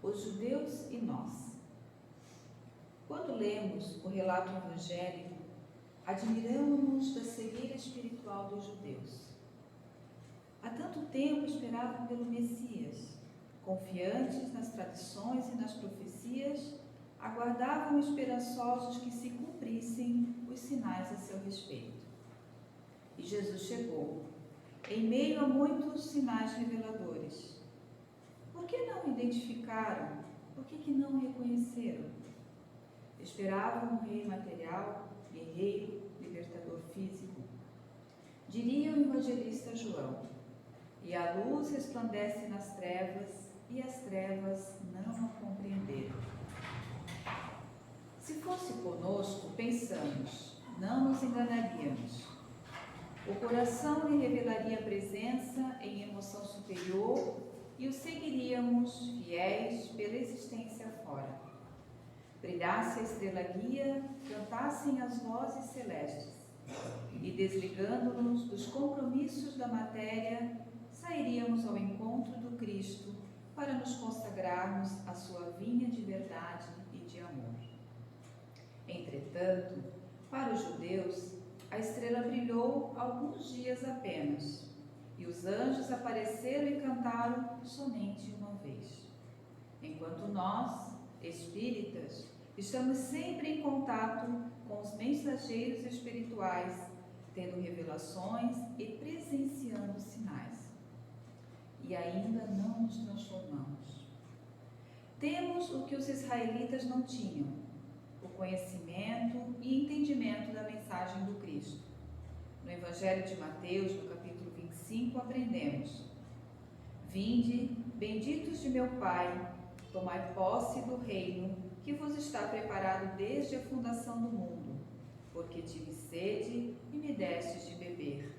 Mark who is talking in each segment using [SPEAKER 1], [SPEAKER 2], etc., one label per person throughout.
[SPEAKER 1] os judeus e nós. Quando lemos o relato evangélico, admiramos-nos da cegueira espiritual dos judeus. Há tanto tempo esperavam pelo Messias, confiantes nas tradições e nas profecias, aguardavam esperançosos que se cumprissem os sinais a seu respeito. E Jesus chegou, em meio a muitos sinais reveladores. Por que não identificaram? Por que não o reconheceram? Esperavam um rei material, guerreiro, libertador físico. Diria o evangelista João: e a luz resplandece nas trevas, e as trevas não a compreenderam. Se fosse conosco, pensamos, não nos enganaríamos. O coração lhe revelaria a presença em emoção superior e o seguiríamos fiéis pela existência fora. Brilhasse a estrela guia, cantassem as vozes celestes, e desligando-nos dos compromissos da matéria, sairíamos ao encontro do Cristo para nos consagrarmos à sua vinha de verdade e de amor. Entretanto, para os judeus, a estrela brilhou alguns dias apenas, e os anjos apareceram e cantaram somente uma vez. Enquanto nós, espíritas, estamos sempre em contato com os mensageiros espirituais, tendo revelações e presenciando sinais. E ainda não nos transformamos. Temos o que os israelitas não tinham: o conhecimento e entendimento da mensagem do Cristo. No Evangelho de Mateus, no capítulo 25, aprendemos: vinde, benditos de meu Pai, tomai posse do reino que vos está preparado desde a fundação do mundo, porque tive sede e me destes de beber.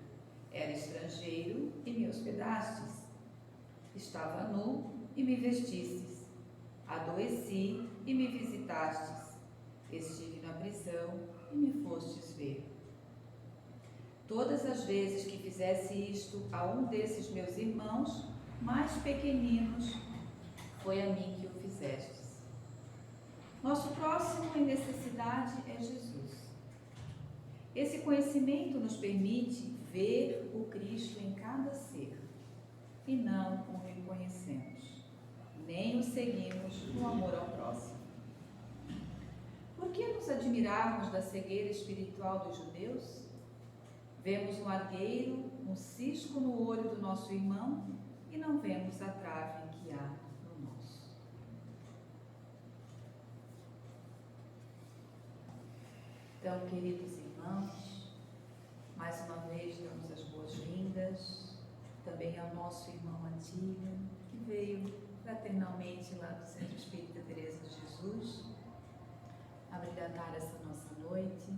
[SPEAKER 1] Era estrangeiro e me hospedastes. Estava nu e me vestistes. Adoeci e me visitastes. Estive na prisão e me fostes ver. Todas as vezes que fizesse isto a um desses meus irmãos mais pequeninos, foi a mim que o fizestes. Nosso próximo em necessidade é Jesus. Esse conhecimento nos permite ver o Cristo em cada ser, e não o reconhecemos, nem o seguimos no amor ao próximo. Por que nos admirarmos da cegueira espiritual dos judeus? Vemos um argueiro, um cisco no olho do nosso irmão e não vemos a trave que há no nosso. Então, queridos irmãos, mais uma vez damos as boas-vindas também ao nosso irmão Antílio, que veio fraternalmente lá do Centro Espírita Teresa de Jesus a brilhantar essa nossa noite,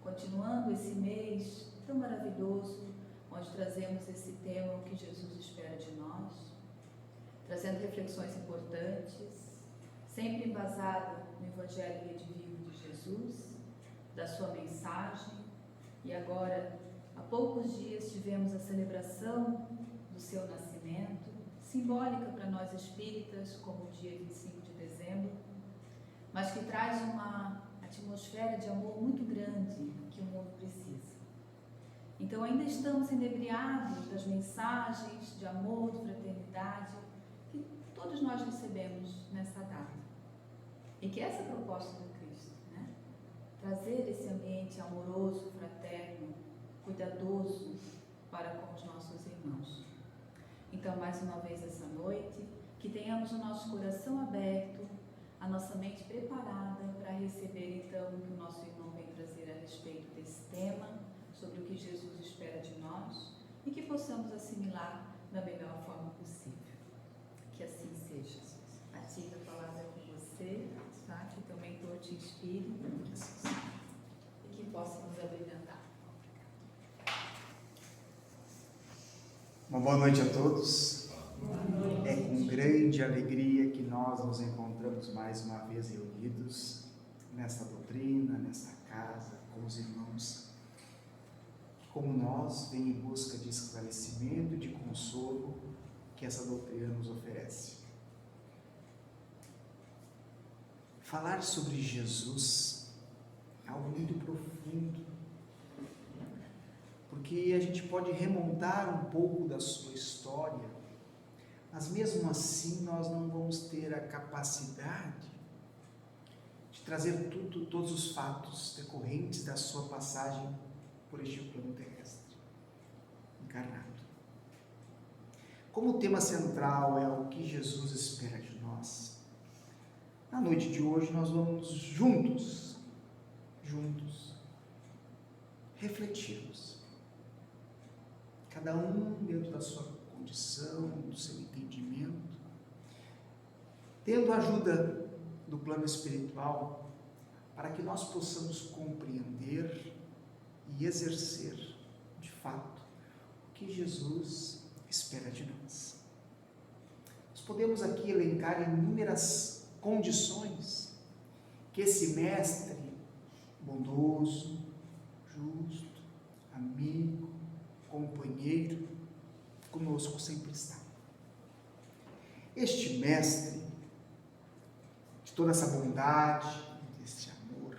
[SPEAKER 1] continuando esse mês tão maravilhoso, onde trazemos esse tema, o que Jesus espera de nós, trazendo reflexões importantes, sempre embasado no Evangelho redivivo de Jesus, da sua mensagem. E agora, há poucos dias, tivemos a celebração do seu nascimento, simbólica para nós espíritas, como o dia 25 de dezembro, mas que traz uma atmosfera de amor muito grande que o mundo precisa. Então ainda estamos inebriados das mensagens de amor, de fraternidade, que todos nós recebemos nessa data. E que essa é a proposta do Cristo, né? Trazer esse ambiente amoroso, fraterno, cuidadoso para com os nossos irmãos. Então, mais uma vez essa noite, que tenhamos o nosso coração aberto, a nossa mente preparada para receber então o que o nosso irmão vem trazer a respeito desse tema, sobre o que Jesus espera de nós, e que possamos assimilar da melhor forma possível. Que assim seja. Ativa a palavra com você, tá? Que teu mentor te inspire e que possa nos abrilhantar.
[SPEAKER 2] Uma boa noite a todos. É com grande alegria que nós nos encontramos mais uma vez reunidos nesta doutrina, nesta casa, com os irmãos que, como nós, vêm em busca de esclarecimento e de consolo que essa doutrina nos oferece. falar sobre Jesus é algo muito profundo, porque a gente pode remontar um pouco da sua história, mas mesmo assim nós não vamos ter a capacidade de trazer todos os fatos decorrentes da sua passagem por este plano terrestre, encarnado. Como o tema central é o que Jesus espera de nós, na noite de hoje nós vamos juntos, refletirmos. Cada um dentro da sua condição, do seu entendimento, tendo a ajuda do plano espiritual, para que nós possamos compreender e exercer, de fato, o que Jesus espera de nós. Nós podemos aqui elencar inúmeras condições que esse mestre bondoso, justo, amigo, companheiro, conosco sempre está. Este mestre, de toda essa bondade, desse amor,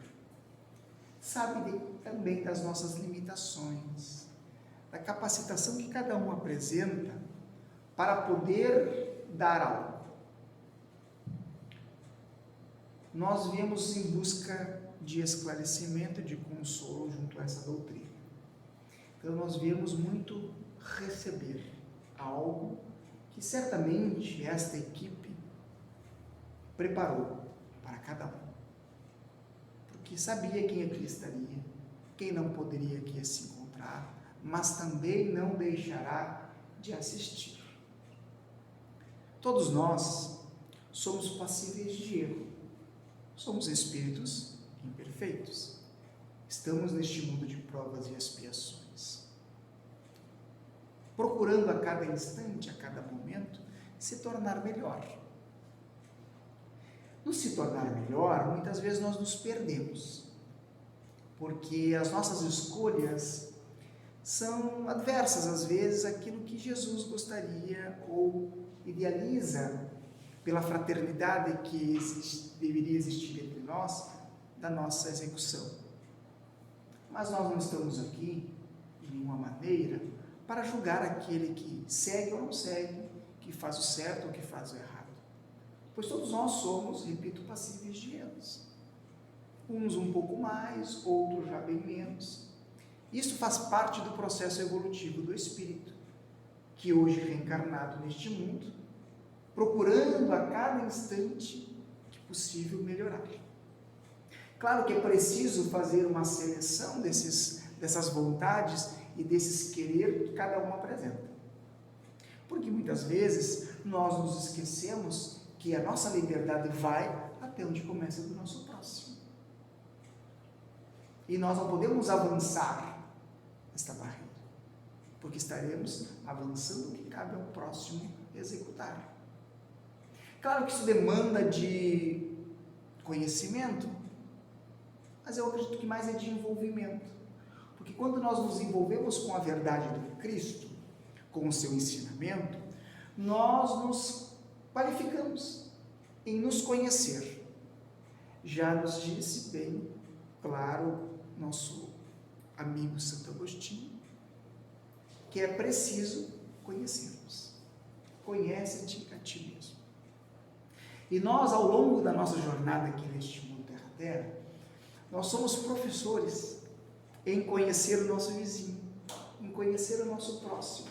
[SPEAKER 2] sabe também das nossas limitações, da capacitação que cada um apresenta para poder dar algo. Nós viemos em busca de esclarecimento e de consolo junto a essa doutrina. Então nós viemos muito receber algo que certamente esta equipe preparou para cada um, porque sabia quem aqui estaria, quem não poderia aqui se encontrar, mas também não deixará de assistir. Todos nós somos passíveis de erro, somos espíritos imperfeitos, estamos neste mundo de provas e expiações, procurando a cada instante, a cada momento, se tornar melhor. No se tornar melhor, muitas vezes nós nos perdemos, porque as nossas escolhas são adversas, às vezes, àquilo que Jesus gostaria ou idealiza pela fraternidade que deveria existir entre nós, da nossa execução. Mas nós não estamos aqui, de nenhuma maneira, para julgar aquele que segue ou não segue, que faz o certo ou que faz o errado. Pois todos nós somos, repito, passíveis de erros. Uns um pouco mais, outros já bem menos. Isso faz parte do processo evolutivo do espírito, que hoje reencarnado neste mundo, procurando a cada instante que possível melhorar. Claro que é preciso fazer uma seleção dessas vontades e desses querer que cada um apresenta. Porque muitas vezes nós nos esquecemos que a nossa liberdade vai até onde começa do nosso próximo. E nós não podemos avançar esta barreira, porque estaremos avançando o que cabe ao próximo executar. Claro que isso demanda de conhecimento, mas eu acredito que mais é de envolvimento, porque quando nós nos envolvemos com a verdade do Cristo, com o seu ensinamento, nós nos qualificamos em nos conhecer. Já nos disse bem claro nosso amigo Santo Agostinho, que é preciso conhecermos. Conhece-te a ti mesmo. E nós, ao longo da nossa jornada aqui neste mundo terra, nós somos professores em conhecer o nosso vizinho, em conhecer o nosso próximo,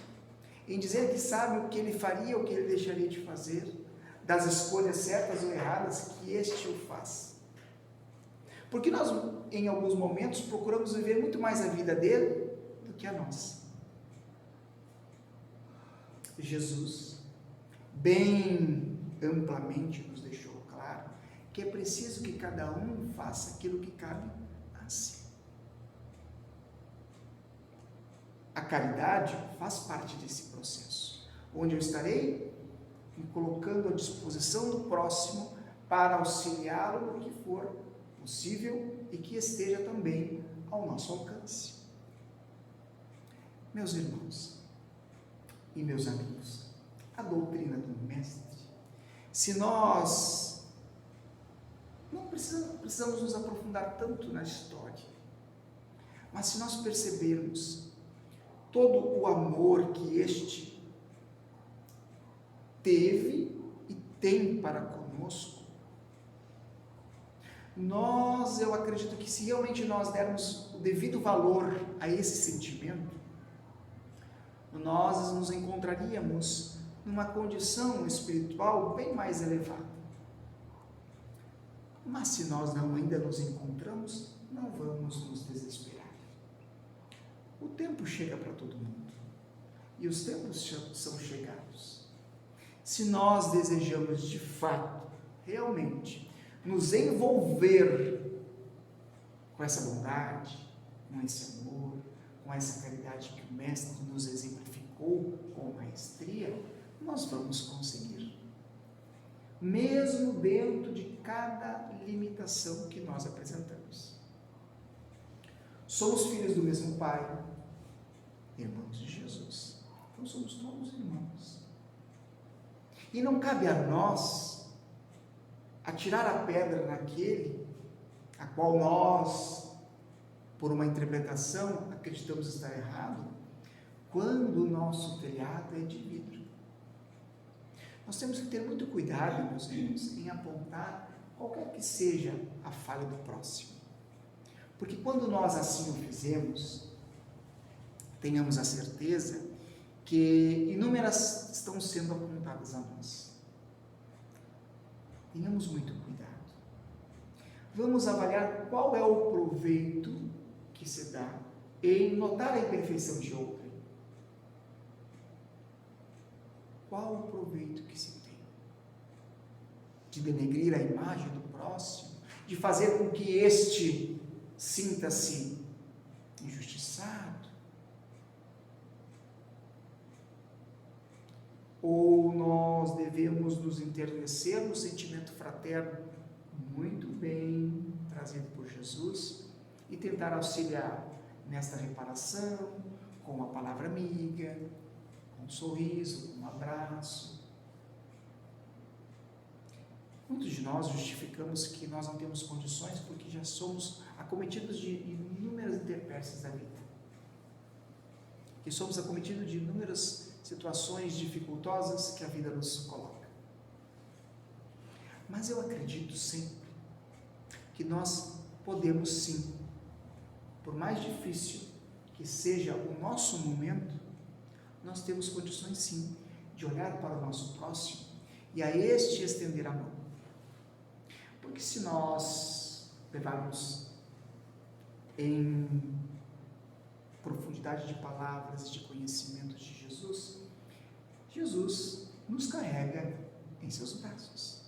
[SPEAKER 2] em dizer que sabe o que ele faria, o que ele deixaria de fazer, das escolhas certas ou erradas que este o faz. Porque nós, em alguns momentos, procuramos viver muito mais a vida dele do que a nossa. Jesus, bem amplamente nos deixou claro que é preciso que cada um faça aquilo que cabe a si. A caridade faz parte desse processo, onde eu estarei me colocando à disposição do próximo para auxiliá-lo no que for possível e que esteja também ao nosso alcance. Meus irmãos e meus amigos, a doutrina do Mestre, se nós não precisamos nos aprofundar tanto na história. Mas se nós percebermos todo o amor que este teve e tem para conosco, eu acredito que se realmente nós dermos o devido valor a esse sentimento, nós nos encontraríamos numa condição espiritual bem mais elevada. Mas se nós ainda nos encontramos, não vamos nos desesperar. O tempo chega para todo mundo. E os tempos são chegados. Se nós desejamos de fato, realmente, nos envolver com essa bondade, com esse amor, com essa caridade que o Mestre nos exemplificou com maestria, nós vamos conseguir. Mesmo dentro de cada limitação que nós apresentamos. Somos filhos do mesmo Pai, irmãos de Jesus. Então somos todos irmãos. E não cabe a nós atirar a pedra naquele a qual nós, por uma interpretação, acreditamos estar errado, quando o nosso telhado é de vidro. Nós temos que ter muito cuidado, meus irmãos, em apontar qualquer que seja a falha do próximo. Porque quando nós assim o fizemos, tenhamos a certeza que inúmeras estão sendo apontadas a nós. Tenhamos muito cuidado. Vamos avaliar qual é o proveito que se dá em notar a imperfeição de outrem. Qual o proveito que se tem? De denegrir a imagem do próximo? De fazer com que este sinta-se injustiçado? Ou nós devemos nos enternecer no sentimento fraterno, muito bem trazido por Jesus, e tentar auxiliar nesta reparação, com uma palavra amiga, com um sorriso, com um abraço. Muitos de nós justificamos que nós não temos condições porque já somos acometidos de inúmeras intempéries da vida. Que somos acometidos de inúmeras situações dificultosas que a vida nos coloca. Mas eu acredito sempre que nós podemos sim, por mais difícil que seja o nosso momento, nós temos condições sim de olhar para o nosso próximo e a este estender a mão. Porque se nós levarmos em profundidade de palavras e de conhecimento de Jesus, Jesus nos carrega em seus braços.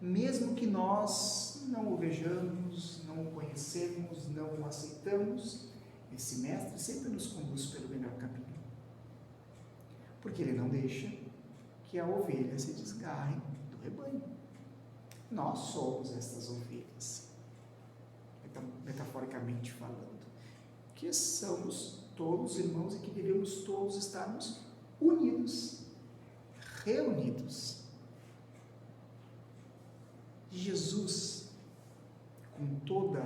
[SPEAKER 2] Mesmo que nós não o vejamos, não o conhecemos, não o aceitamos, esse mestre sempre nos conduz pelo melhor caminho. Porque ele não deixa que a ovelha se desgarre do rebanho. Nós somos estas ovelhas, metaforicamente falando, que somos todos irmãos e que devemos todos estarmos unidos, reunidos. Jesus, com toda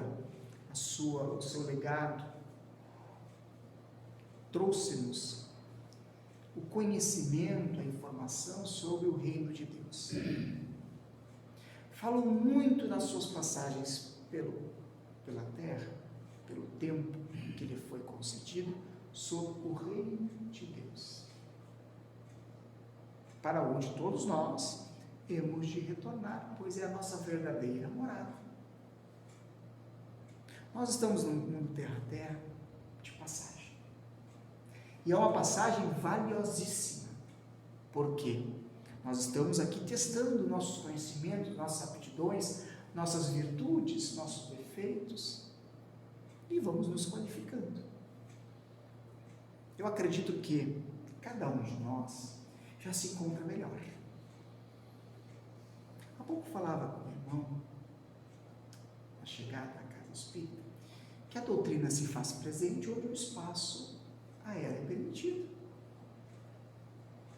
[SPEAKER 2] o seu legado, trouxe-nos o conhecimento, a informação sobre o reino de Deus. Falou muito nas suas passagens pela terra, pelo tempo que lhe foi concedido, sobre o reino de Deus, para onde todos nós temos de retornar, pois é a nossa verdadeira morada. Nós estamos num mundo terra-terra de passagem. E é uma passagem valiosíssima. Por quê? Nós estamos aqui testando nossos conhecimentos, nossas aptidões, nossas virtudes, nossos defeitos, e vamos nos qualificando. Eu acredito que cada um de nós já se encontra melhor. Há pouco falava com o irmão, na chegada à casa espírita, que a doutrina se faz presente onde o espaço a ela é permitido.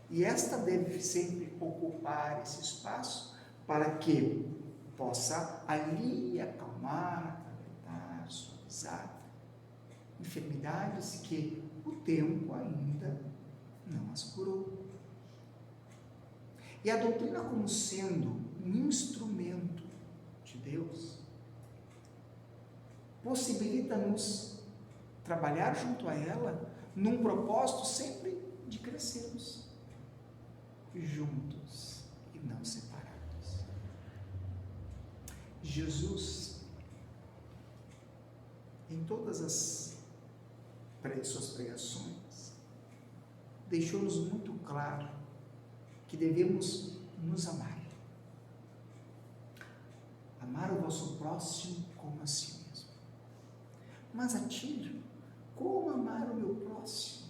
[SPEAKER 2] E esta deve sempre ocupar esse espaço para que possa ali acalmar, acalentar, suavizar enfermidades que o tempo ainda não as curou. E a doutrina, como sendo um instrumento de Deus, possibilita-nos trabalhar junto a ela num propósito sempre de crescermos juntos e não separados. Jesus, em todas as suas pregações, deixou-nos muito claro que devemos nos amar. Amar o vosso próximo como a si mesmo. Mas a ti, como amar o meu próximo?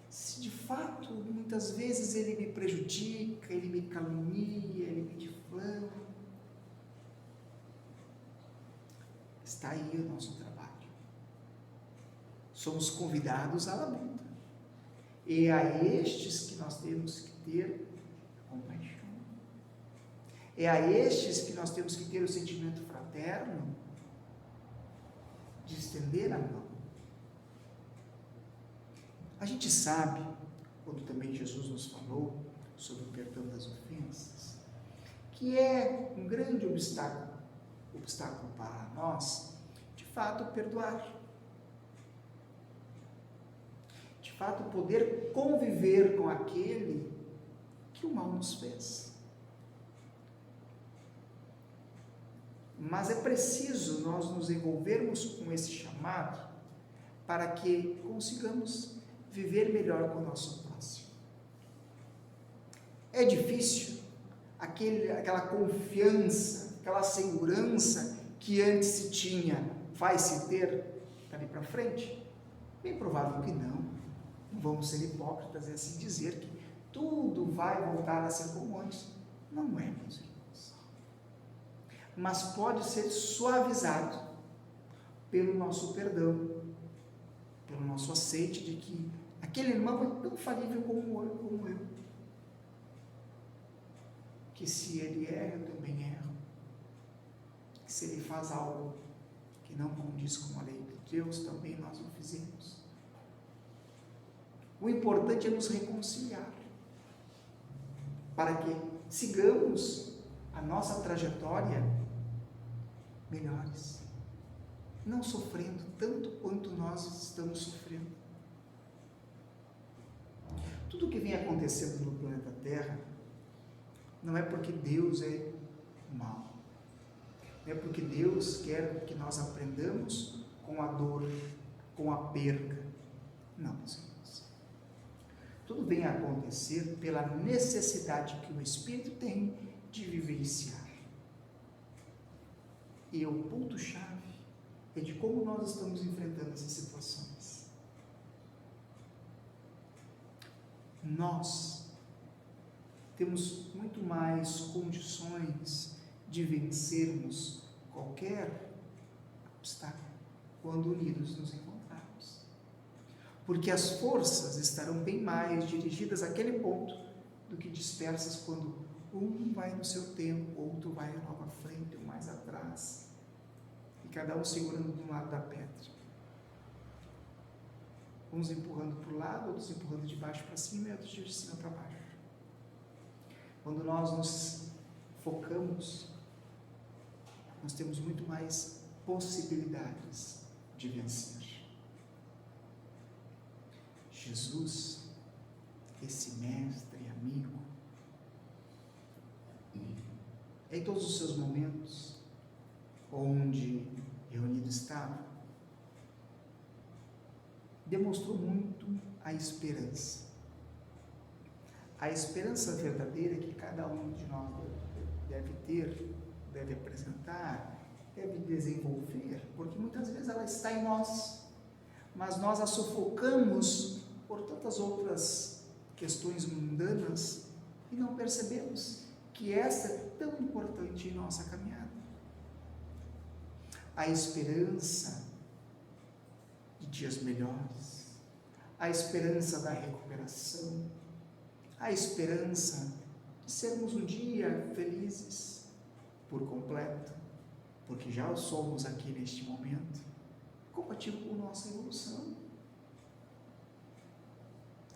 [SPEAKER 2] Se de fato, muitas vezes ele me prejudica, ele me calunia, ele me difama. Está aí o nosso trabalho. Somos convidados à labuta. E é a estes que nós temos que ter compaixão. É a estes que nós temos que ter o sentimento fraterno de estender a mão. A gente sabe, quando também Jesus nos falou sobre o perdão das ofensas, que é um grande obstáculo para nós, de fato, perdoar. De fato, poder conviver com aquele que o mal nos fez. Mas é preciso nós nos envolvermos com esse chamado para que consigamos viver melhor com o nosso próximo. É difícil aquela confiança, aquela segurança que antes se tinha, vai se ter dali para frente? Bem provável que não. Não vamos ser hipócritas e assim dizer que tudo vai voltar a ser como antes. Não é, meus irmãos. Mas pode ser suavizado pelo nosso perdão, pelo nosso aceite de que aquele irmão é tão falível como eu. Que se ele erra, eu também erro. Que se ele faz algo que não condiz com a lei de Deus, também nós o fizemos. O importante é nos reconciliar, para que sigamos a nossa trajetória melhores, não sofrendo tanto quanto nós estamos sofrendo. Tudo que vem acontecendo no planeta Terra não é porque Deus é mau, não é porque Deus quer que nós aprendamos com a dor, com a perca. Não, meus irmãos. Tudo vem a acontecer pela necessidade que o Espírito tem de vivenciar. E o ponto-chave é de como nós estamos enfrentando essas situações. Nós temos muito mais condições de vencermos qualquer obstáculo quando unidos nos encontrarmos. Porque as forças estarão bem mais dirigidas àquele ponto do que dispersas quando um vai no seu tempo, outro vai logo à frente, ou mais atrás, e cada um segurando de um lado da pedra. Uns empurrando para o lado, outros empurrando de baixo para cima e outros de cima para baixo. Quando nós nos focamos, nós temos muito mais possibilidades de vencer. Jesus, esse mestre, amigo, em todos os seus momentos, onde reunido estava, demonstrou muito a esperança. A esperança verdadeira que cada um de nós deve ter, deve apresentar, deve desenvolver, porque muitas vezes ela está em nós, mas nós a sufocamos por tantas outras questões mundanas e não percebemos que essa é tão importante em nossa caminhada. A esperança de dias melhores, a esperança da recuperação, a esperança de sermos um dia felizes, por completo, porque já o somos aqui neste momento, compatível com nossa evolução.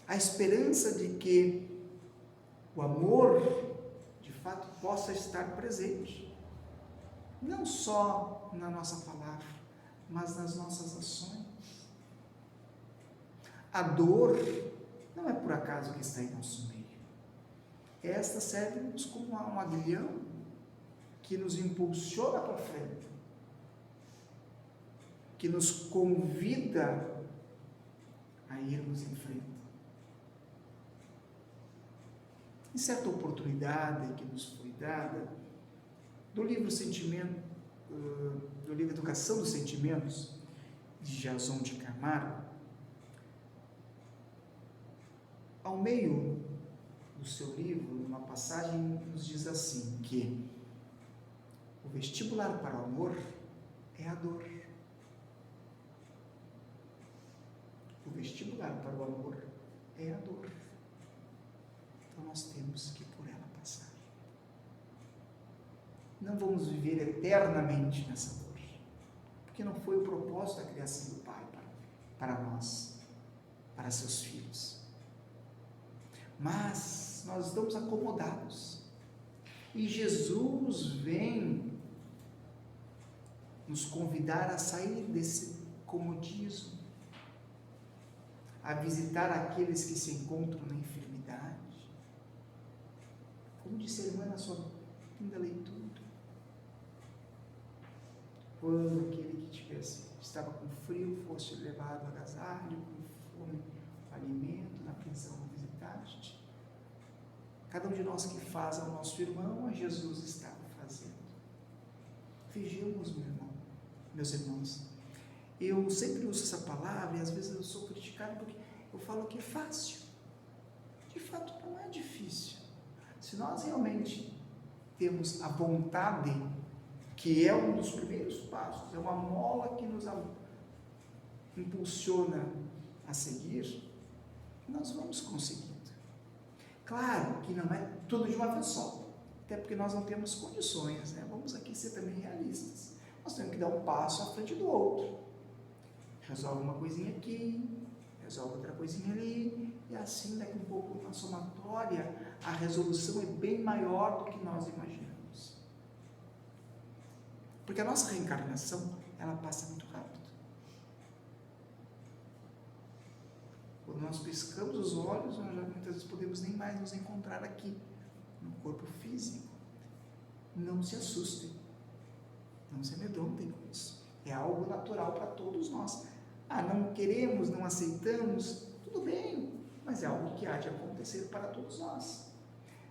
[SPEAKER 2] A esperança de que o amor, de fato, possa estar presente, não só na nossa palavra, mas nas nossas ações. A dor não é por acaso que está em nosso meio. Esta serve-nos como um aguilhão que nos impulsiona para frente, que nos convida a irmos em frente. Em certa oportunidade que nos foi dada, do livro do livro Educação dos Sentimentos, de Jason de Camargo, ao meio do seu livro, numa passagem, nos diz assim, que o vestibular para o amor é a dor. O vestibular para o amor é a dor. Então nós temos que por ela passar. Não vamos viver eternamente nessa dor, porque não foi o propósito da criação do Pai para nós, para seus filhos. Mas nós estamos acomodados e Jesus vem nos convidar a sair desse comodismo, a visitar aqueles que se encontram na enfermidade. Como disse a irmã na sua linda leitura, quando aquele que estava com frio fosse levado a agasalho, com fome, alimento, na prisão visitaste. Cada um de nós que faz ao nosso irmão, a Jesus estava fazendo. Vejamos, meu irmão, meus irmãos, eu sempre uso essa palavra e às vezes eu sou criticado porque eu falo que é fácil. De fato, não é difícil. Se nós realmente temos a vontade, que é um dos primeiros passos, é uma mola que nos impulsiona a seguir, nós vamos conseguindo. Claro que não é tudo de uma vez só, até porque nós não temos condições, né? Vamos aqui ser também realistas. Nós temos que dar um passo à frente do outro. Resolve uma coisinha aqui, resolve outra coisinha ali, e assim daqui um pouco na somatória a resolução é bem maior do que nós imaginamos. Porque a nossa reencarnação, ela passa muito rápido. Quando nós piscamos os olhos, nós já muitas vezes podemos nem mais nos encontrar aqui, no corpo físico. Não se assustem, não se amedrontem com isso. É algo natural para todos nós. Não queremos, não aceitamos, tudo bem, mas é algo que há de acontecer para todos nós.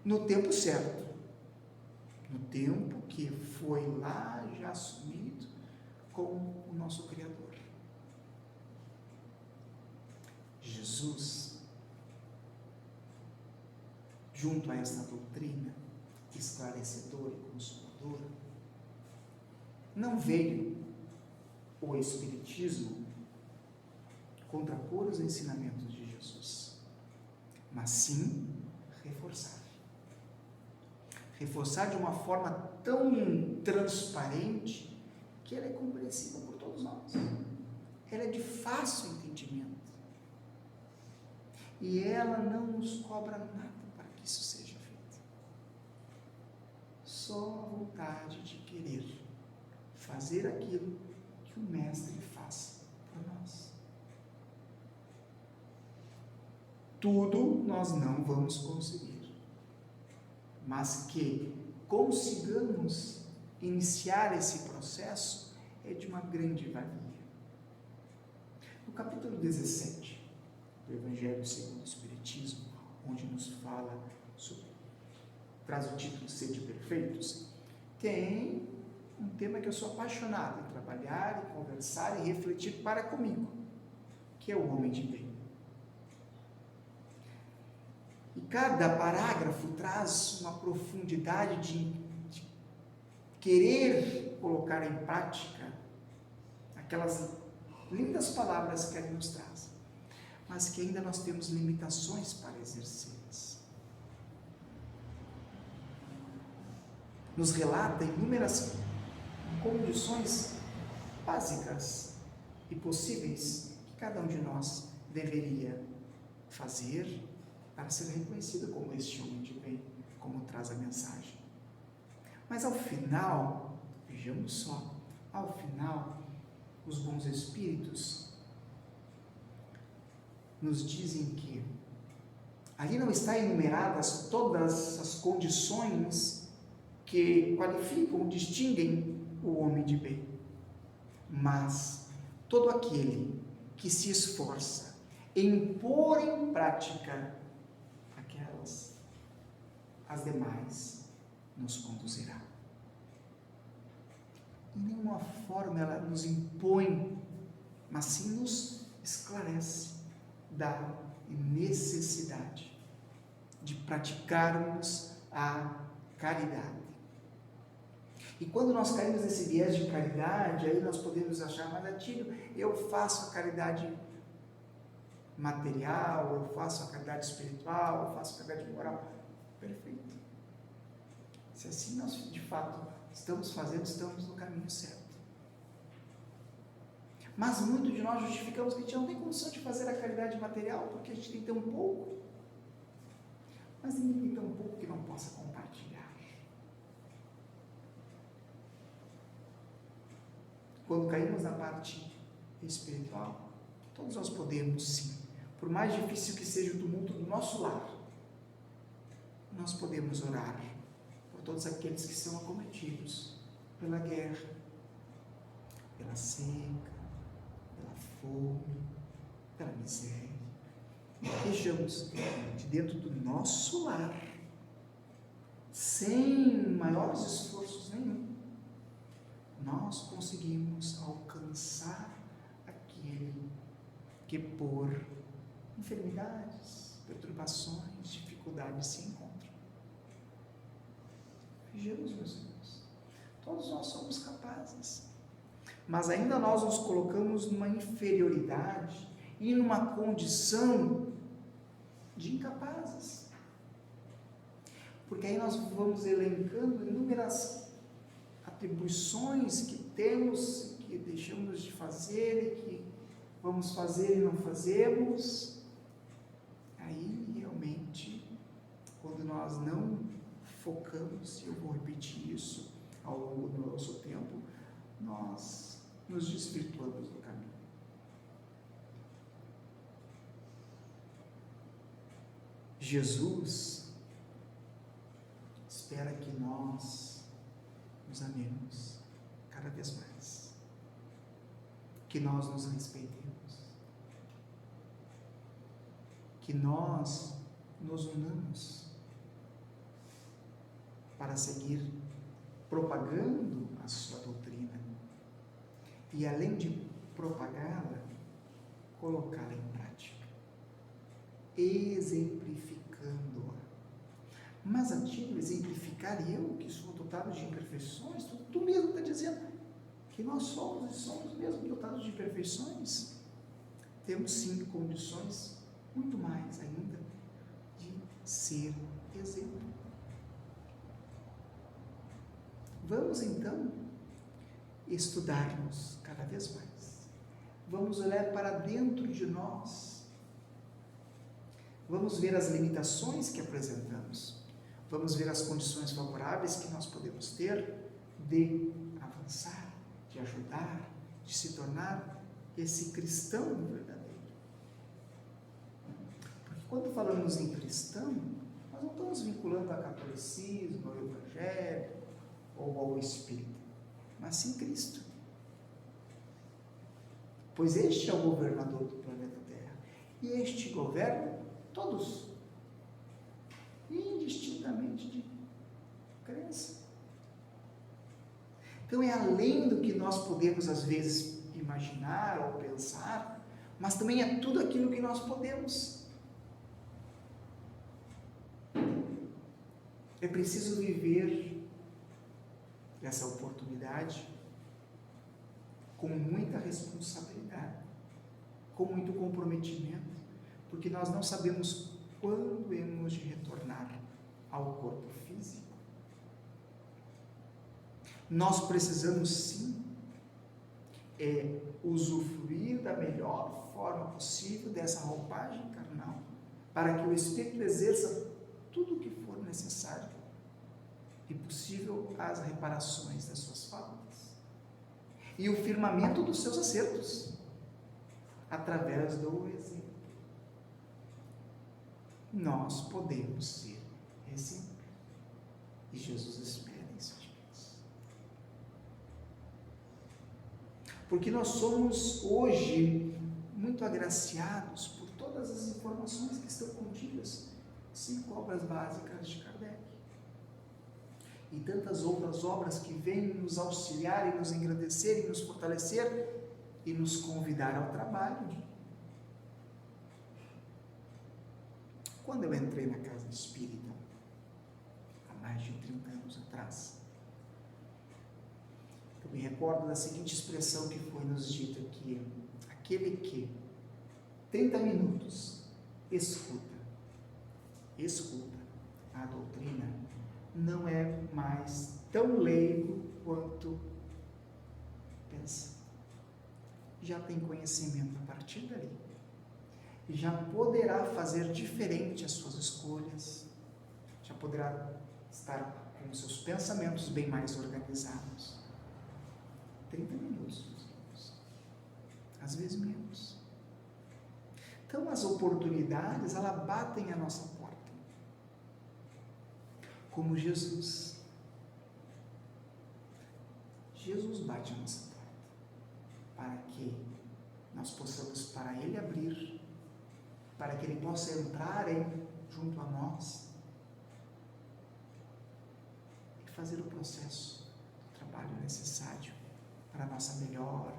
[SPEAKER 2] No tempo certo, no tempo que foi lá já assumido com o nosso Criador. Jesus, junto a esta doutrina esclarecedora e consoladora, não veio o Espiritismo contrapor os ensinamentos de Jesus, mas sim reforçar. Reforçar de uma forma tão transparente que ela é compreensível por todos nós. Ela é de fácil entendimento. E ela não nos cobra nada para que isso seja feito. Só a vontade de querer fazer aquilo que o Mestre faça por nós. Tudo nós não vamos conseguir, mas que consigamos iniciar esse processo é de uma grande valia. No capítulo 17 do Evangelho segundo o Espiritismo, onde nos fala traz o título Sede Perfeitos, tem um tema que eu sou apaixonado em trabalhar, e conversar e refletir para comigo, que é o homem de bem. E cada parágrafo traz uma profundidade de querer colocar em prática aquelas lindas palavras que ele nos traz, mas que ainda nós temos limitações para exercê-las. nos relata inúmeras condições básicas e possíveis que cada um de nós deveria fazer para ser reconhecido como este homem de bem, como traz a mensagem. Mas ao final, vejamos só, ao final, os bons espíritos nos dizem que ali não está enumeradas todas as condições que qualificam, distinguem o homem de bem, mas todo aquele que se esforça em pôr em prática aquelas, as demais, nos conduzirá. De nenhuma forma ela nos impõe, mas sim nos esclarece da necessidade de praticarmos a caridade. E quando nós caímos nesse viés de caridade, aí nós podemos achar, mas Atílio, eu faço a caridade material, eu faço a caridade espiritual, eu faço a caridade moral. Perfeito. Se assim nós de fato estamos fazendo, estamos no caminho certo. Mas muito de nós justificamos que a gente não tem condição de fazer a caridade material porque a gente tem tão pouco. Mas ninguém tem tão pouco que não possa compartilhar. Quando caímos na parte espiritual, todos nós podemos sim, por mais difícil que seja o tumulto do nosso lar, nós podemos orar por todos aqueles que são acometidos pela guerra, pela seca, pela fome, pela miséria. Vejamos, de dentro do nosso lar, sem maiores esforços nenhum, nós conseguimos alcançar aquele que por enfermidades, perturbações, dificuldades se encontra. Vejamos, meus irmãos, todos nós somos capazes, mas ainda nós nos colocamos numa inferioridade e numa condição de incapazes, porque aí nós vamos elencando inúmeras atribuições que temos, que deixamos de fazer e que vamos fazer e não fazemos. Aí realmente, quando nós não focamos, e eu vou repetir isso ao longo do nosso tempo, nós nos desvirtuamos do caminho. Jesus espera que nós nos amemos cada vez mais, que nós nos respeitemos, que nós nos unamos para seguir propagando a sua doutrina e, além de propagá-la, colocá-la em prática, exemplificando-a. Mas Atílio, exemplificar, e eu que sou dotado de imperfeições, tu mesmo está dizendo que nós somos e somos mesmo dotados de imperfeições. Temos sim condições muito mais ainda de ser exemplo. Vamos então estudar-nos cada vez mais. Vamos olhar para dentro de nós. Vamos ver as limitações que apresentamos. Vamos ver as condições favoráveis que nós podemos ter de avançar, de ajudar, de se tornar esse cristão verdadeiro. Porque quando falamos em cristão, nós não estamos vinculando a catolicismo, ao evangelho ou ao espírito, mas sim Cristo. Pois este é o governador do planeta Terra. E este governa todos, indistintamente de crença. Então é além do que nós podemos às vezes imaginar ou pensar, mas também é tudo aquilo que nós podemos. É preciso viver essa oportunidade com muita responsabilidade, com muito comprometimento, porque nós não sabemos quando hemos de retornar ao corpo físico. Nós precisamos sim usufruir da melhor forma possível dessa roupagem carnal, para que o Espírito exerça tudo o que for necessário e possível as reparações das suas faltas e o firmamento dos seus acertos, através do exemplo. Nós podemos ser exemplo, e Jesus espera isso de nós. Porque nós somos hoje muito agraciados por todas as informações que estão contidas, 5 obras básicas de Kardec, e tantas outras obras que vêm nos auxiliar e nos engrandecer e nos fortalecer e nos convidar ao trabalho. Quando eu entrei na casa espírita, há mais de 30 anos atrás, eu me recordo da seguinte expressão que foi nos dita aqui: aquele que 30 minutos escuta a doutrina, não é mais tão leigo quanto pensa. Já tem conhecimento a partir dali, e já poderá fazer diferente as suas escolhas, já poderá estar com os seus pensamentos bem mais organizados. 30 minutos, meus amigos, às vezes menos. Então as oportunidades, elas batem à nossa porta, como Jesus bate à nossa porta, para que nós possamos para Ele abrir, para que Ele possa entrar junto a nós e fazer o processo do trabalho necessário para a nossa melhora,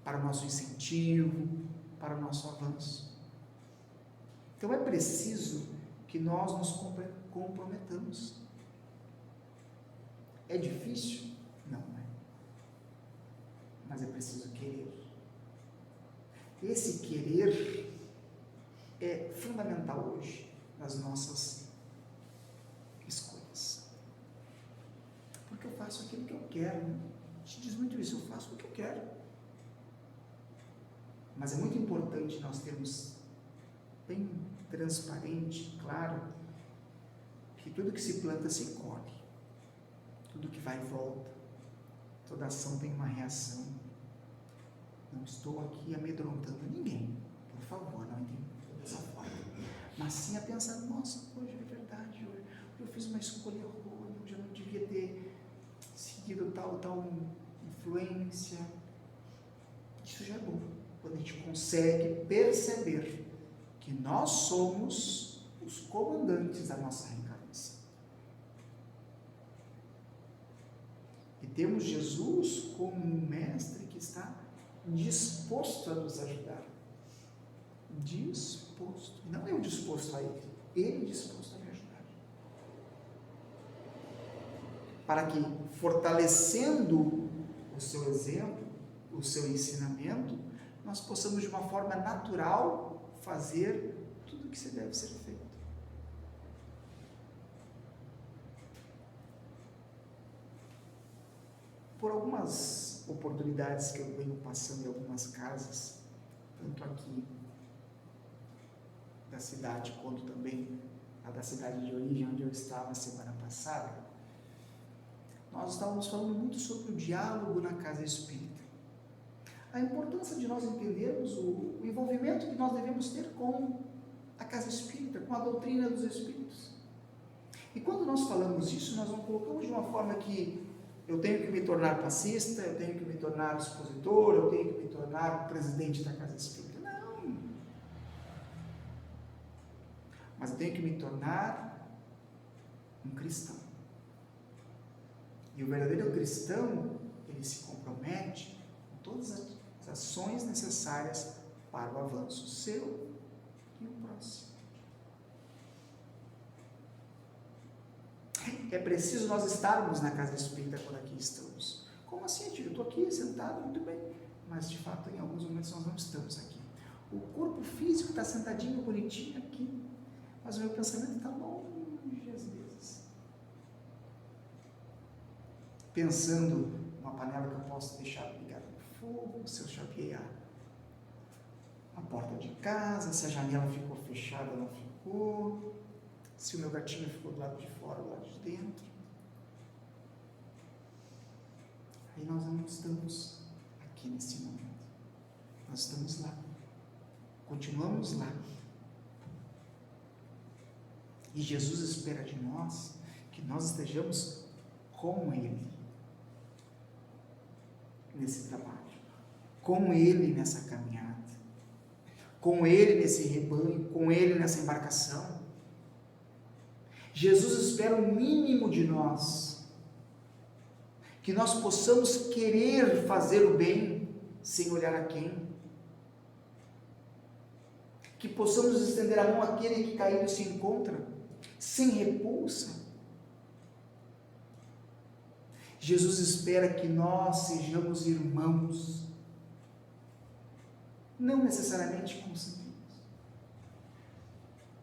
[SPEAKER 2] para o nosso incentivo, para o nosso avanço. Então é preciso que nós nos comprometamos. É difícil? Não é. Mas é preciso querer. Esse querer é fundamental hoje nas nossas escolhas. Porque eu faço aquilo que eu quero. A gente diz muito isso, eu faço o que eu quero. Mas é muito importante nós termos bem transparente, claro, que tudo que se planta se colhe, tudo que vai e volta, toda ação tem uma reação. Não estou aqui amedrontando ninguém, por favor, não entenda dessa forma, mas sim a pensar: nossa, hoje é verdade, hoje eu fiz uma escolha errônea, hoje eu não devia ter seguido tal influência. Isso já é bom, quando a gente consegue perceber que nós somos os comandantes da nossa reencarnação. E temos Jesus como um mestre que está disposto a nos ajudar. Disposto. Não eu disposto a ele disposto a me ajudar. Para que, fortalecendo o seu exemplo, o seu ensinamento, nós possamos de uma forma natural fazer tudo o que deve ser feito. Por algumas oportunidades que eu venho passando em algumas casas, tanto aqui da cidade, quanto também a da cidade de origem, onde eu estava semana passada, nós estávamos falando muito sobre o diálogo na casa espírita. A importância de nós entendermos o envolvimento que nós devemos ter com a casa espírita, com a doutrina dos espíritos. E quando nós falamos isso, nós não colocamos de uma forma que eu tenho que me tornar passista, eu tenho que me tornar expositor, eu tenho que me tornar presidente da casa espírita. Não. Mas eu tenho que me tornar um cristão. E o verdadeiro cristão, ele se compromete com todas as ações necessárias para o avanço seu e o próximo. É preciso nós estarmos na casa espírita quando aqui estamos. Como assim, tio? Eu estou aqui sentado, muito bem, mas de fato em alguns momentos nós não estamos aqui. O corpo físico está sentadinho, bonitinho aqui, mas o meu pensamento está longe às vezes. pensando numa panela que eu posso deixar ligada no fogo, se eu chapeei a porta de casa, se a janela ficou fechada ou não ficou, se o meu gatinho ficou do lado de fora ou do lado de dentro. Aí nós não estamos aqui nesse momento. Nós estamos lá. Continuamos lá. E Jesus espera de nós que nós estejamos com Ele nesse trabalho, com Ele nessa caminhada, com Ele nesse rebanho, com Ele nessa embarcação. Jesus espera o mínimo de nós, que nós possamos querer fazer o bem sem olhar a quem, que possamos estender a mão àquele que caído se encontra, sem repulsa. Jesus espera que nós sejamos irmãos, não necessariamente consanguíneos,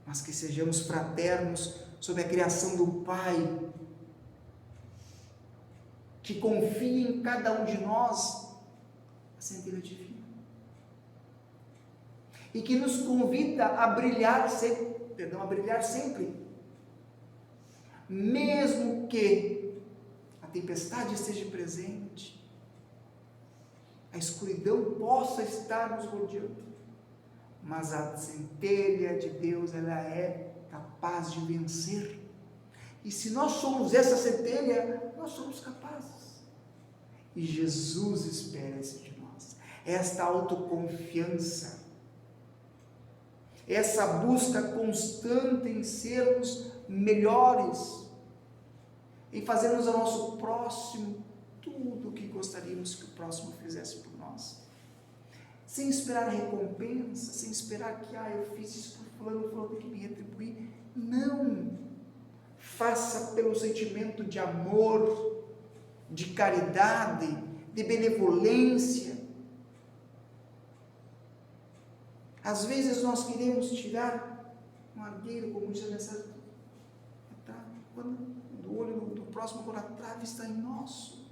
[SPEAKER 2] mas que sejamos fraternos sob a criação do Pai, que confia em cada um de nós a centelha divina e que nos convida a brilhar sempre, mesmo que a tempestade esteja presente, a escuridão possa estar nos rodeando, mas a centelha de Deus, ela é capaz de vencer. E se nós somos essa centelha, nós somos capazes. E Jesus espera isso de nós, esta autoconfiança, essa busca constante em sermos melhores, em fazermos ao nosso próximo tudo o que gostaríamos que o próximo fizesse por nós, sem esperar recompensa, sem esperar que eu fiz isso por fulano tem que me retribuir. Não, faça pelo sentimento de amor, de caridade, de benevolência. Às vezes nós queremos tirar um argueiro, como diz a mensagem, do olho do próximo, quando a trave está em nosso.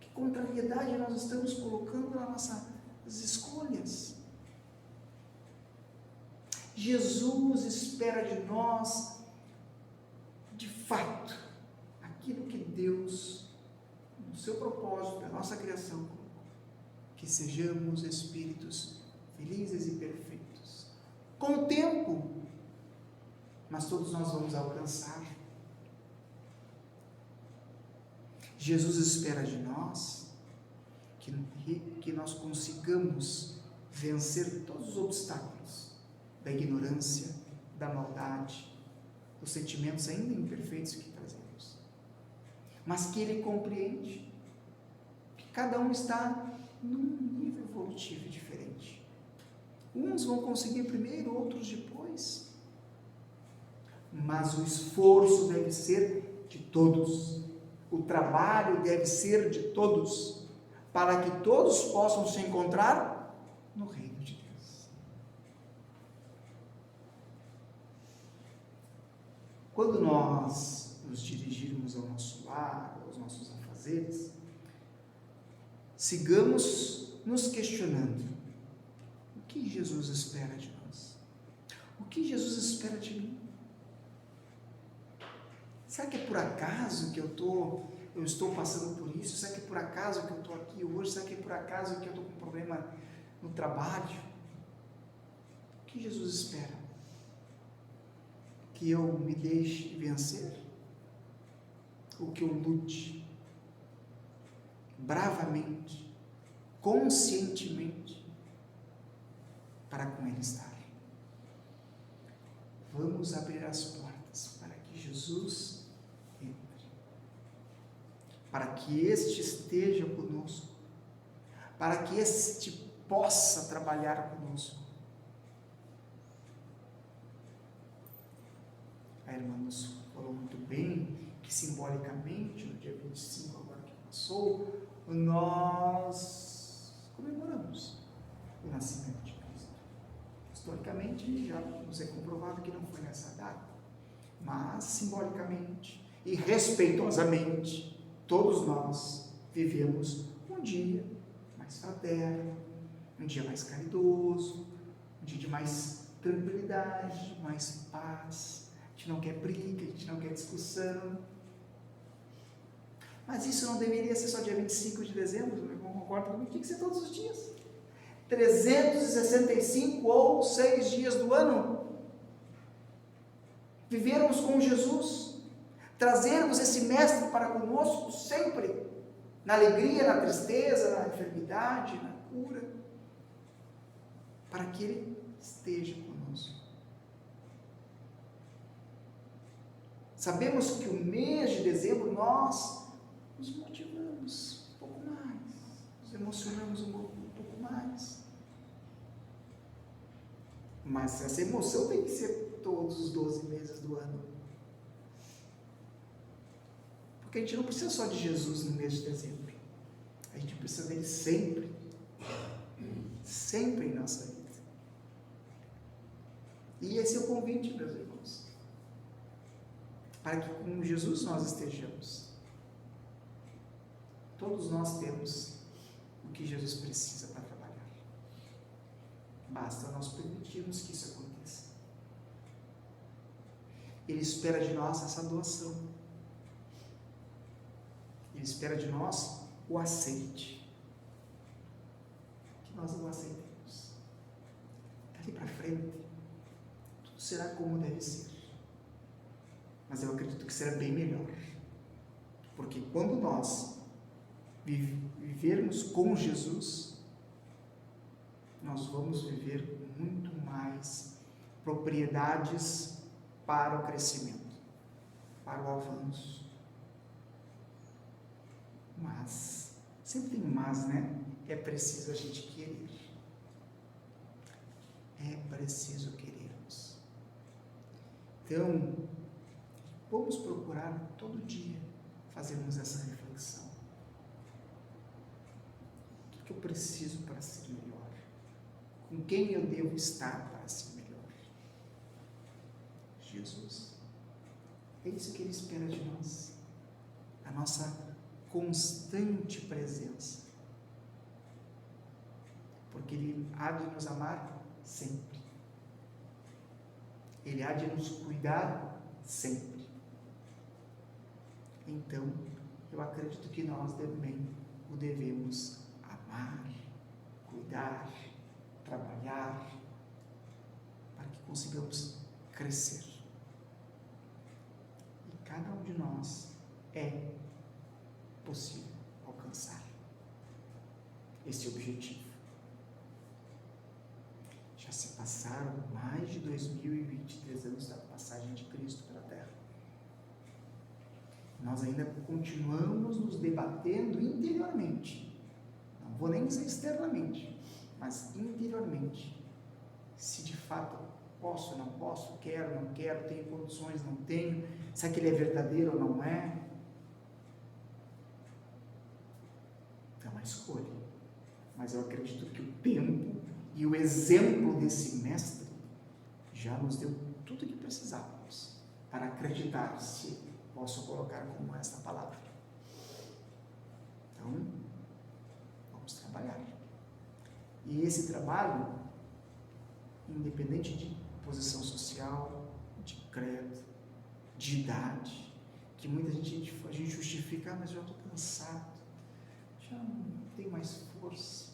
[SPEAKER 2] Que contrariedade nós estamos colocando nas nossas escolhas. Jesus espera de nós, de fato, aquilo que Deus, no seu propósito, da nossa criação, que sejamos espíritos felizes e perfeitos, com o tempo, mas todos nós vamos alcançar. Jesus espera de nós que nós consigamos vencer todos os obstáculos da ignorância, da maldade, dos sentimentos ainda imperfeitos que trazemos, mas que Ele compreende que cada um está num nível evolutivo diferente. Uns vão conseguir primeiro, outros depois, mas o esforço deve ser de todos, o trabalho deve ser de todos, para que todos possam se encontrar no reino de Deus. Quando nós nos dirigirmos ao nosso lar, aos nossos afazeres, sigamos nos questionando: o que Jesus espera de nós? O que Jesus espera de mim? Será que é por acaso que eu estou passando por isso? Será que é por acaso que eu estou aqui hoje? Será que é por acaso que eu estou com problema no trabalho? O que Jesus espera? Que eu me deixe vencer? Ou que eu lute bravamente, conscientemente, para com Ele estar? Vamos abrir as portas para que Jesus para que este esteja conosco, para que este possa trabalhar conosco. A irmã nos falou muito bem que simbolicamente, no dia 25 agora que passou, nós comemoramos o nascimento de Cristo. Historicamente já nos é comprovado que não foi nessa data, mas simbolicamente E respeitosamente, todos nós vivemos um dia mais fraterno, um dia mais caridoso, um dia de mais tranquilidade, mais paz. A gente não quer briga, a gente não quer discussão. Mas isso não deveria ser só dia 25 de dezembro, meu irmão concorda comigo? Tinha que ser todos os dias. 365 ou 6 dias do ano. Vivermos com Jesus, trazermos esse mestre para conosco sempre, na alegria, na tristeza, na enfermidade, na cura, para que ele esteja conosco. Sabemos que o mês de dezembro nós nos motivamos um pouco mais, nos emocionamos um pouco mais. Mas essa emoção tem que ser todos os 12 meses do ano. Porque a gente não precisa só de Jesus no mês de dezembro. A gente precisa dele sempre. Sempre em nossa vida. E esse é o convite, meus irmãos. Para que com Jesus nós estejamos. Todos nós temos o que Jesus precisa para trabalhar. Basta nós permitirmos que isso aconteça. Ele espera de nós essa doação. Ele espera de nós o aceite. Que nós o aceitemos. Daqui para frente, tudo será como deve ser. Mas eu acredito que será bem melhor. Porque quando nós vivermos com Jesus, nós vamos viver muito mais propriedades para o crescimento, para o avanço. Mas, sempre tem mas, né? É preciso a gente querer. É preciso querermos. Então, vamos procurar todo dia fazermos essa reflexão. O que eu preciso para ser melhor? Com quem eu devo estar para ser melhor? Jesus. É isso que ele espera de nós. A nossa constante presença. Porque ele há de nos amar sempre. Ele há de nos cuidar sempre. Então, eu acredito que nós também o devemos amar, cuidar, trabalhar, para que consigamos crescer. E cada um de nós é possível alcançar esse objetivo. Já se passaram mais de 2023 anos da passagem de Cristo pela Terra. Nós ainda continuamos nos debatendo interiormente. Não vou nem dizer externamente, mas interiormente. Se de fato posso, não posso, quero, não quero, tenho condições, não tenho, se aquele é verdadeiro ou não é. É uma escolha. Mas eu acredito que o tempo e o exemplo desse mestre já nos deu tudo o que precisávamos para acreditar, se posso colocar como esta palavra. Então, vamos trabalhar. E esse trabalho, independente de posição social, de credo, de idade, que muita gente a gente justifica, mas já estou cansado, já não tenho mais força.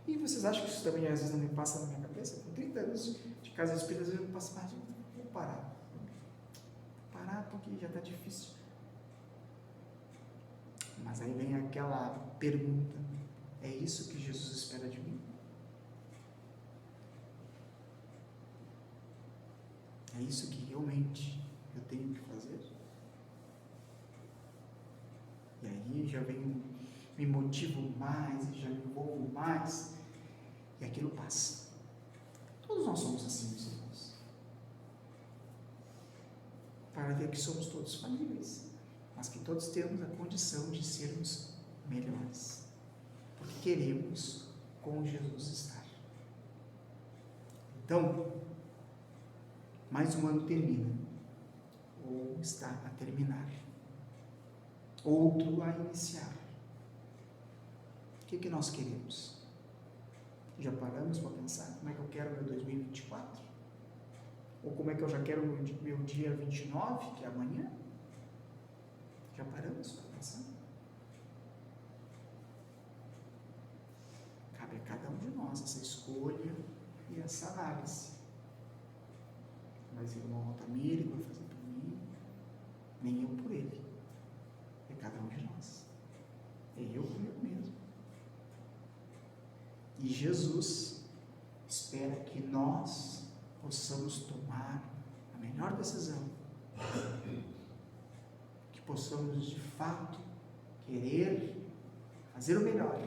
[SPEAKER 2] E vocês acham que isso também às vezes não me passa na minha cabeça? Com 30 anos de casa espírita, às vezes eu passo mais, vou parar. Parar porque já está difícil. Mas aí vem aquela pergunta: é isso que Jesus espera de mim? É isso que realmente eu tenho que fazer? E aí já venho, me motivo mais, já me envolvo mais, e aquilo passa. Todos nós somos assim, meus irmãos. Para ver que somos todos falíveis, mas que todos temos a condição de sermos melhores, porque queremos com Jesus estar. Então, mais um ano termina, ou está a terminar. outro a iniciar. O que nós queremos? Já paramos para pensar como é que eu quero meu 2024? Ou como é que eu já quero meu dia 29, que é amanhã? Já paramos para pensar? Cabe a cada um de nós essa escolha e essa análise. Mas o irmão Altamir vai fazer por mim, nem eu por ele. É cada um de nós. É eu comigo mesmo. E Jesus espera que nós possamos tomar a melhor decisão, que possamos de fato querer fazer o melhor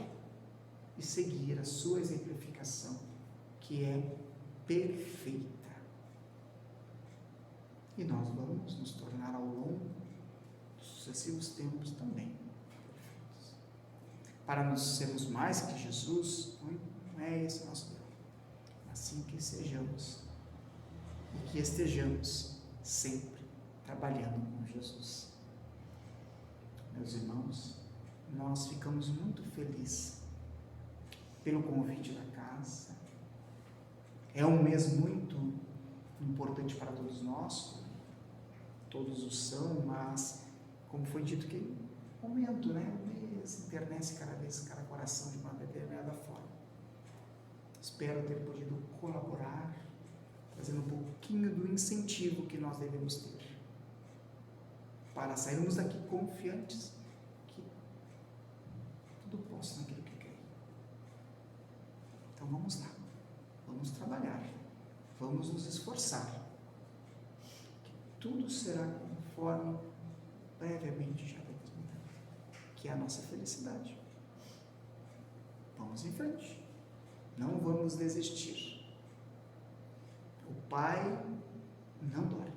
[SPEAKER 2] e seguir a sua exemplificação, que é perfeita. E nós vamos nos tornar ao longo dos sucessivos tempos também perfeitos. Para nos sermos mais que Jesus, não é esse o nosso Deus. Assim que sejamos e que estejamos sempre trabalhando com Jesus. Meus irmãos, nós ficamos muito felizes pelo convite da casa. É um mês muito importante para todos nós, todos o são, mas como foi dito que momento, né? O mês internece cada coração de uma determinada forma. Espero ter podido colaborar, trazendo um pouquinho do incentivo que nós devemos ter para sairmos daqui confiantes que tudo posso naquilo que quero. Então vamos lá, vamos trabalhar, vamos nos esforçar, que tudo será conforme brevemente já devemos mudar, que é a nossa felicidade. Vamos em frente, não vamos desistir. O Pai não dorme.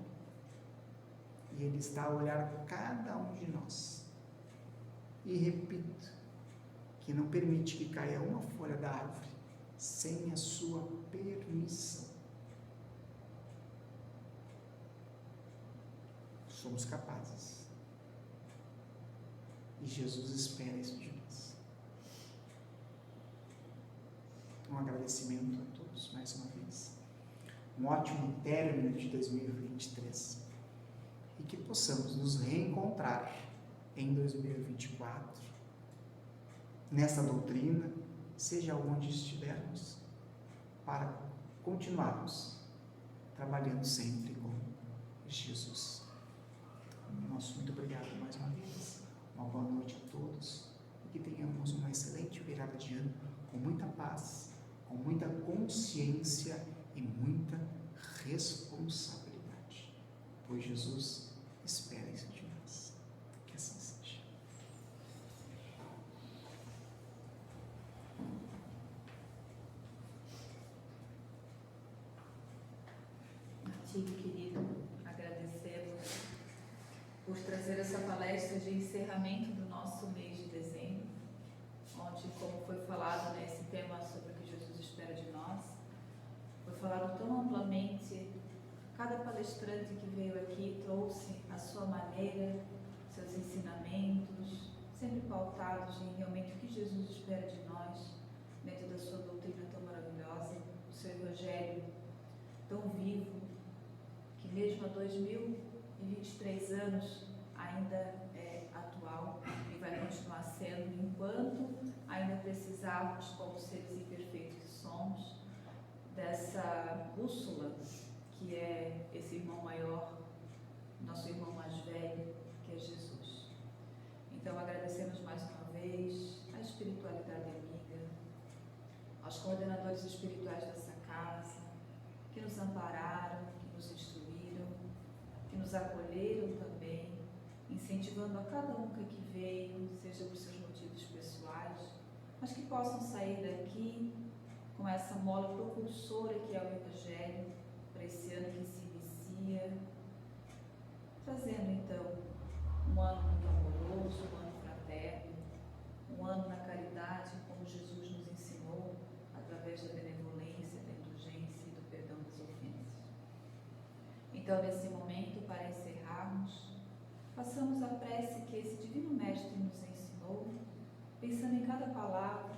[SPEAKER 2] E Ele está a olhar cada um de nós. E repito, que não permite que caia uma folha da árvore sem a sua permissão. Somos capazes. E Jesus espera isso de nós. Um agradecimento a todos mais uma vez. Um ótimo término de 2023 e que possamos nos reencontrar em 2024 nessa doutrina, seja onde estivermos, para continuarmos trabalhando sempre com Jesus. Nosso muito obrigado mais uma vez, uma boa noite a todos e que tenhamos uma excelente virada de ano com muita paz, com muita consciência e muita responsabilidade, pois Jesus espera isso de nós. Que assim seja.
[SPEAKER 1] Artigo querido, agradecemos por trazer essa palestra de encerramento do nosso mês de dezembro, onde, como foi falado nesse tema sobre o que Jesus espera de nós, foi falado tão amplamente. Cada palestrante que veio aqui trouxe a sua maneira, seus ensinamentos, sempre pautados em realmente o que Jesus espera de nós, dentro da sua doutrina tão maravilhosa, o seu evangelho tão vivo, que mesmo há 2023 anos ainda é atual e vai continuar sendo, enquanto ainda precisarmos, como seres imperfeitos que somos, dessa bússola que é esse irmão maior, nosso irmão mais velho, que é Jesus. Então agradecemos mais uma vez à espiritualidade amiga, aos coordenadores espirituais dessa casa, que nos ampararam, que nos instruíram, que nos acolheram também, incentivando a cada um que aqui veio, seja por seus motivos pessoais, mas que possam sair daqui com essa mola propulsora que é o Evangelho, para esse ano que se inicia, trazendo então um ano muito amoroso, um ano fraterno, um ano na caridade, como Jesus nos ensinou, através da benevolência, da indulgência e do perdão das ofensas. Então, nesse momento, para encerrarmos, façamos a prece que esse Divino Mestre nos ensinou, pensando em cada palavra,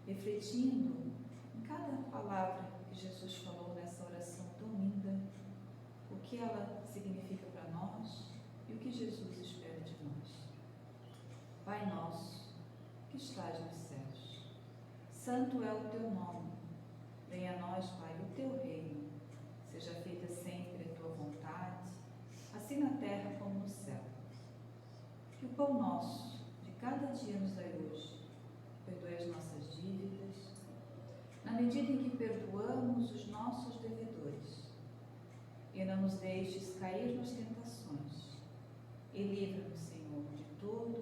[SPEAKER 1] refletindo em cada palavra que Jesus falou nessa oração tão linda, o que ela significa para nós e o que Jesus espera de nós. Pai nosso, que estás nos céus, santo é o teu nome. Venha a nós, Pai, o teu reino. Seja feita sempre a tua vontade, assim na terra como no céu. Que o pão nosso de cada dia nos dai hoje. Perdoe as nossas dívidas, na medida em que perdoamos os nossos devedores. E não nos deixes cair nas tentações. E livra-nos, Senhor, de todo